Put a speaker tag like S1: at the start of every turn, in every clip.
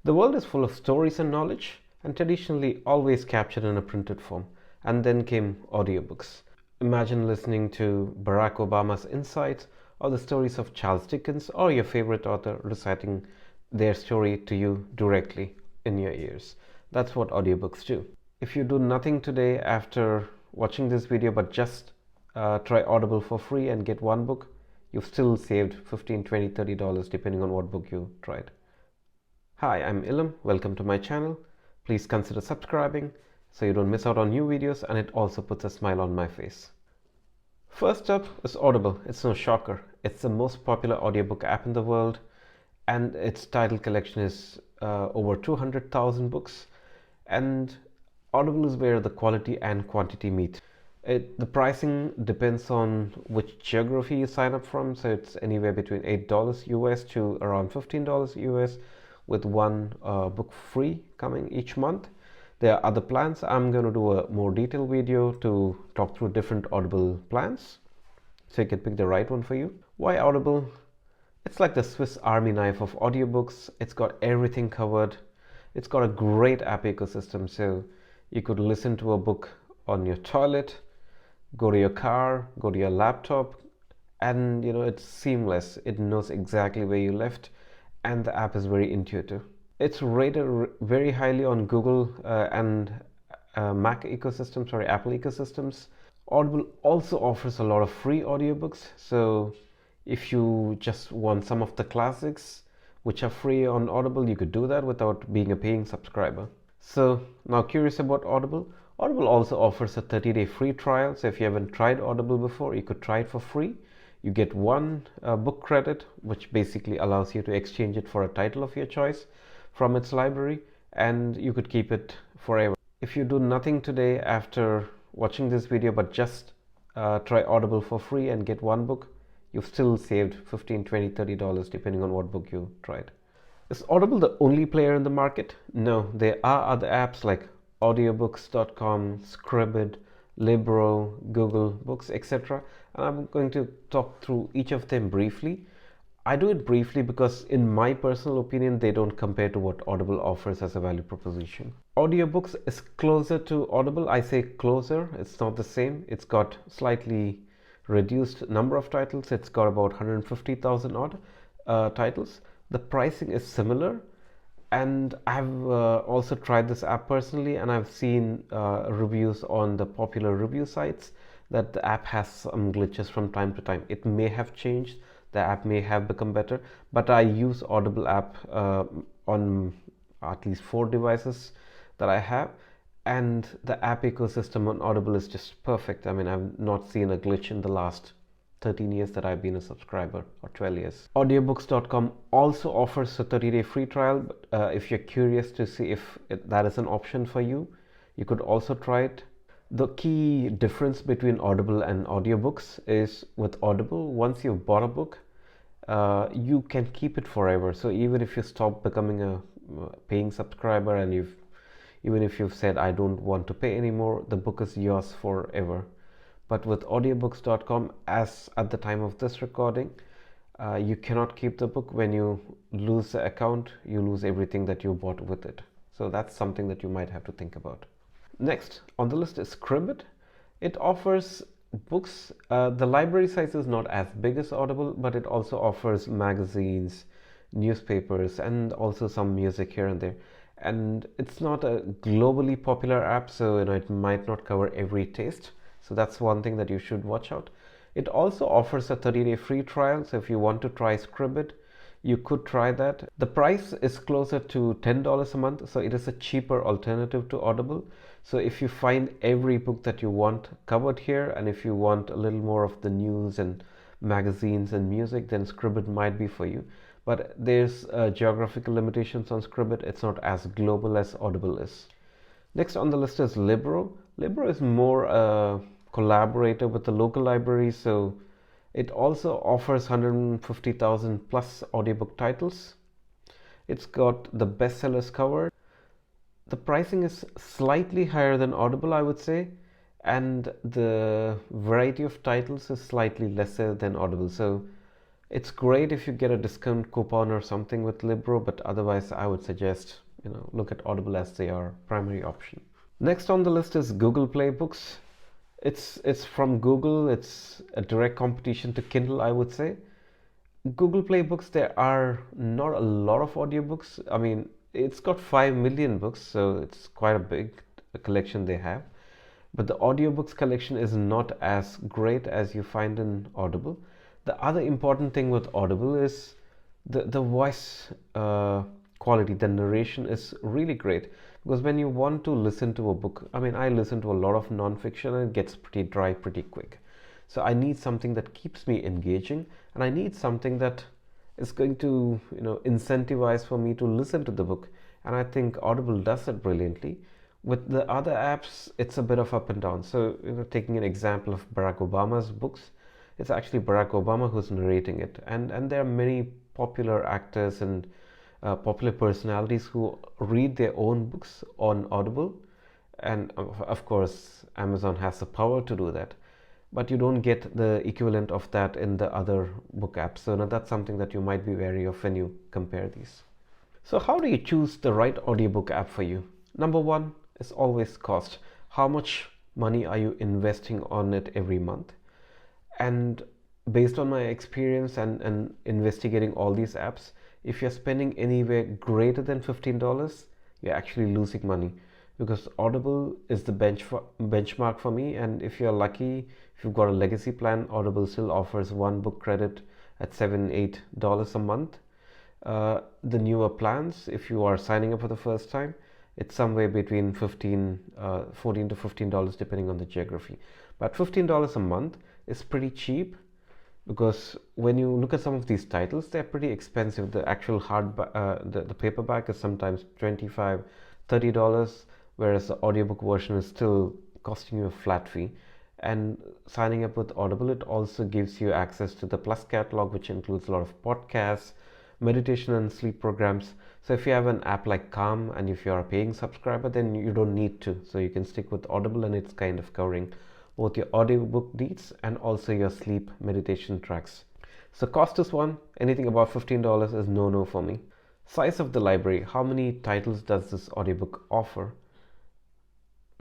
S1: The world is full of stories and knowledge, and traditionally always captured in a printed form. And then came audiobooks. Imagine listening to Barack Obama's insights, or the stories of Charles Dickens, or your favorite author reciting their story to you directly in your ears. That's what audiobooks do. If you do nothing today after watching this video but just try Audible for free and get one book, you've still saved $15, $20, $30 depending on what book you tried. Hi, I'm Ilham. Welcome to my channel. Please consider subscribing so you don't miss out on new videos, and it also puts a smile on my face. First up is Audible. It's no shocker. It's the most popular audiobook app in the world, and its title collection is over 200,000 books. And Audible is where the quality and quantity meet. The pricing depends on which geography you sign up from, so it's anywhere between $8 US to around $15 US, with one book free coming each month. There are other plans. I'm going to do a more detailed video to talk through different Audible plans so you can pick the right one for you. Why Audible? It's like the Swiss Army knife of audiobooks. It's got everything covered. It's got a great app ecosystem, so you could listen to a book on your toilet, go to your car, go to your laptop, and it's seamless. It knows exactly where you left, and the app is very intuitive. It's rated very highly on Google and Apple ecosystems. Audible also offers a lot of free audiobooks, so if you just want some of the classics which are free on Audible, you could do that without being a paying subscriber. So now, curious about Audible? Audible also offers a 30-day free trial, so if you haven't tried Audible before, you could try it for free. You get one book credit, which basically allows you to exchange it for a title of your choice from its library, and you could keep it forever. If you do nothing today after watching this video but just try Audible for free and get one book, you've still saved $15, $20, $30 depending on what book you tried. Is Audible the only player in the market? No, there are other apps like audiobooks.com, Scribd, Libro, Google Books, etc. And I'm going to talk through each of them briefly. I do it briefly because in my personal opinion, they don't compare to what Audible offers as a value proposition. Audiobooks is closer to Audible. I say closer, it's not the same. It's got slightly reduced number of titles. It's got about 150,000 odd titles. The pricing is similar. And I've also tried this app personally, and I've seen reviews on the popular review sites that the app has some glitches from time to time. It may have changed, the app may have become better, but I use Audible app on at least 4 devices that I have, and the app ecosystem on Audible is just perfect. I mean, I've not seen a glitch in the last 13 years that I've been a subscriber, or 12 years. Audiobooks.com also offers a 30-day free trial. If you're curious to see if that is an option for you, you could also try it. The key difference between Audible and audiobooks is with Audible, once you've bought a book, you can keep it forever. So even if you stop becoming a paying subscriber and even if you've said, I don't want to pay anymore, the book is yours forever. But with audiobooks.com, as at the time of this recording, you cannot keep the book. When you lose the account, you lose everything that you bought with it. So that's something that you might have to think about. Next on the list is Scribd. It offers books. The library size is not as big as Audible, but it also offers magazines, newspapers, and also some music here and there. And it's not a globally popular app, so it might not cover every taste. So that's one thing that you should watch out. It also offers a 30-day free trial. So if you want to try Scribd, you could try that. The price is closer to $10 a month. So it is a cheaper alternative to Audible. So if you find every book that you want covered here, and if you want a little more of the news and magazines and music, then Scribd might be for you. But there's geographical limitations on Scribd. It's not as global as Audible is. Next on the list is Libro. Libro is more collaborator with the local library, so it also offers 150,000 plus audiobook titles. It's got the bestsellers covered. The pricing is slightly higher than Audible, I would say, and the variety of titles is slightly lesser than Audible. So It's great if you get a discount coupon or something with Libro, but otherwise I would suggest, look at Audible as their primary option. Next on the list is Google Play Books. It's from Google. It's a direct competition to Kindle, I would say. Google Play Books, there are not a lot of audiobooks. I mean, it's got 5 million books, so it's quite a big collection they have. But the audiobooks collection is not as great as you find in Audible. The other important thing with Audible is the voice quality, the narration is really great. Because when you want to listen to a book, I mean, I listen to a lot of non-fiction and it gets pretty dry pretty quick. So I need something that keeps me engaging, and I need something that is going to, incentivize for me to listen to the book. And I think Audible does it brilliantly. With the other apps, it's a bit of up and down. So, taking an example of Barack Obama's books, it's actually Barack Obama who's narrating it, and there are many popular actors and popular personalities who read their own books on Audible, and of course, Amazon has the power to do that. But you don't get the equivalent of that in the other book apps. So now that's something that you might be wary of when you compare these. So how do you choose the right audiobook app for you? Number one is always cost. How much money are you investing on it every month? And based on my experience and investigating all these apps, if you're spending anywhere greater than $15, you're actually losing money, because Audible is the benchmark for me. And if you're lucky, if you've got a legacy plan, Audible still offers one book credit at $7-8 a month. The newer plans, if you are signing up for the first time, it's somewhere between $14 to $15 depending on the geography. But $15 a month is pretty cheap, because when you look at some of these titles, they're pretty expensive. The actual the paperback is sometimes $25, $30, whereas the audiobook version is still costing you a flat fee. And signing up with Audible, it also gives you access to the Plus catalog, which includes a lot of podcasts, meditation and sleep programs. So if you have an app like Calm, and if you're a paying subscriber, then you don't need to. So you can stick with Audible, and it's kind of covering both your audiobook needs and also your sleep meditation tracks. So cost is one. Anything above $15 is no for me. Size of the library. How many titles does this audiobook offer?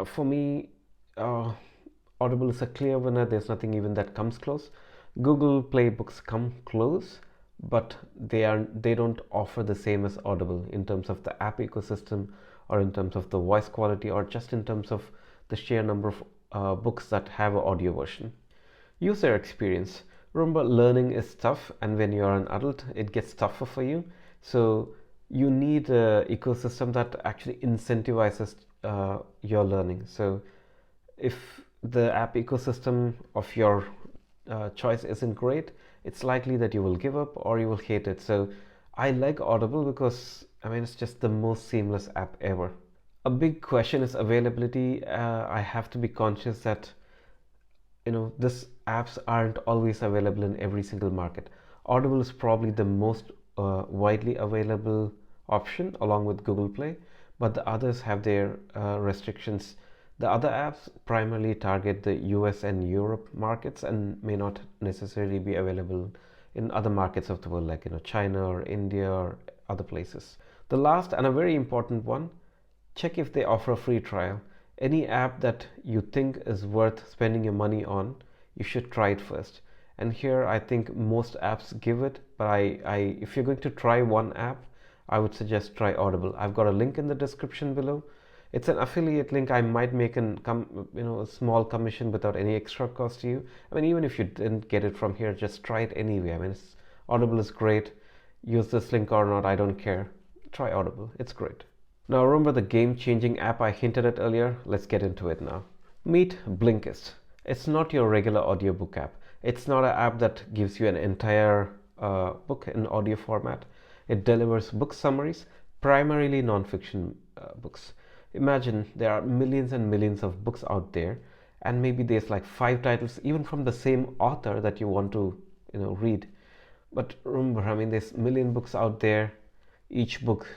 S1: For me, Audible is a clear winner. There's nothing even that comes close. Google Play Books come close, but they don't offer the same as Audible in terms of the app ecosystem, or in terms of the voice quality, or just in terms of the sheer number of books that have an audio version. User experience. Remember, learning is tough, and when you're an adult, it gets tougher for you. So you need an ecosystem that actually incentivizes your learning. So if the app ecosystem of your choice isn't great, it's likely that you will give up or you will hate it. So I like Audible because, I mean, it's just the most seamless app ever. A big question is availability. I have to be conscious that these apps aren't always available in every single market. Audible is probably the most widely available option along with Google Play, but the others have their restrictions. The other apps primarily target the US and Europe markets and may not necessarily be available in other markets of the world, like China or India or other places. The last and a very important one, check if they offer a free trial. Any app that you think is worth spending your money on, you should try it first. And here I think most apps give it, but if you're going to try one app, I would suggest try Audible. I've got a link in the description below. It's an affiliate link. I might make a small commission without any extra cost to you. I mean, even if you didn't get it from here, just try it anyway. I mean, Audible is great. Use this link or not, I don't care. Try Audible. It's great. Now remember the game-changing app I hinted at earlier? Let's get into it now. Meet Blinkist. It's not your regular audiobook app. It's not an app that gives you an entire book in audio format. It delivers book summaries, primarily non-fiction books. Imagine there are millions and millions of books out there, and maybe there's like 5 titles, even from the same author, that you want to read. But remember, I mean, there's a million books out there. Each book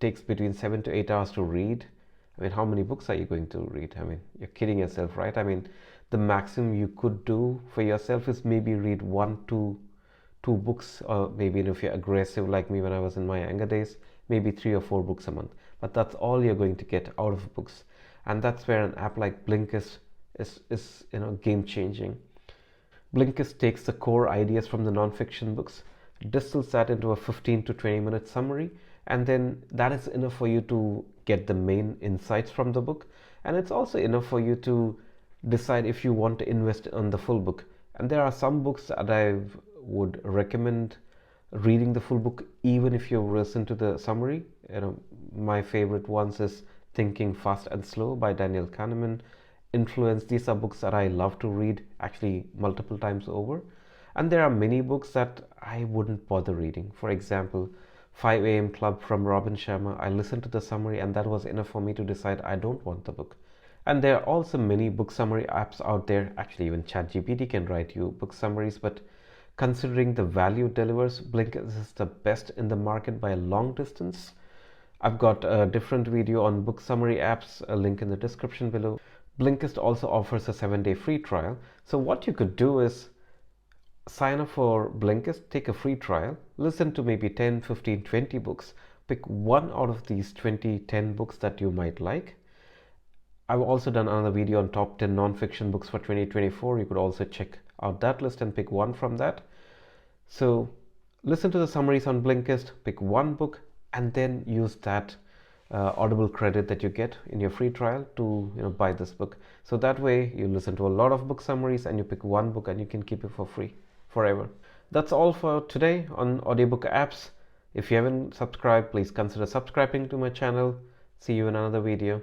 S1: takes between 7 to 8 hours to read. I mean, how many books are you going to read? I mean, you're kidding yourself, right? I mean, the maximum you could do for yourself is maybe read 1 to two books, or maybe if you're aggressive like me when I was in my younger days, maybe 3 or 4 books a month. But that's all you're going to get out of books, and that's where an app like Blinkist is game changing. Blinkist takes the core ideas from the nonfiction books, distills that into a 15 to 20 minute summary, and then that is enough for you to get the main insights from the book. And it's also enough for you to decide if you want to invest on the full book. And there are some books that I would recommend reading the full book even if you listen to the summary. My favorite ones is Thinking Fast and Slow by Daniel Kahneman, Influence. These are books that I love to read actually multiple times over. And there are many books that I wouldn't bother reading. For example, 5 a.m. Club from Robin Sharma. I listened to the summary and that was enough for me to decide I don't want the book. And there are also many book summary apps out there. Actually, even ChatGPT can write you book summaries, but considering the value it delivers, Blinkist is the best in the market by a long distance. I've got a different video on book summary apps, a link in the description below. Blinkist also offers a 7-day free trial. So what you could do is sign up for Blinkist, take a free trial, listen to maybe 10, 15, 20 books, pick one out of these 20, 10 books that you might like. I've also done another video on top 10 non-fiction books for 2024. You could also check out that list and pick one from that. So listen to the summaries on Blinkist, pick one book, and then use that Audible credit that you get in your free trial to buy this book. So that way you listen to a lot of book summaries and you pick one book and you can keep it for free forever. That's all for today on audiobook apps. If you haven't subscribed, please consider subscribing to my channel. See you in another video.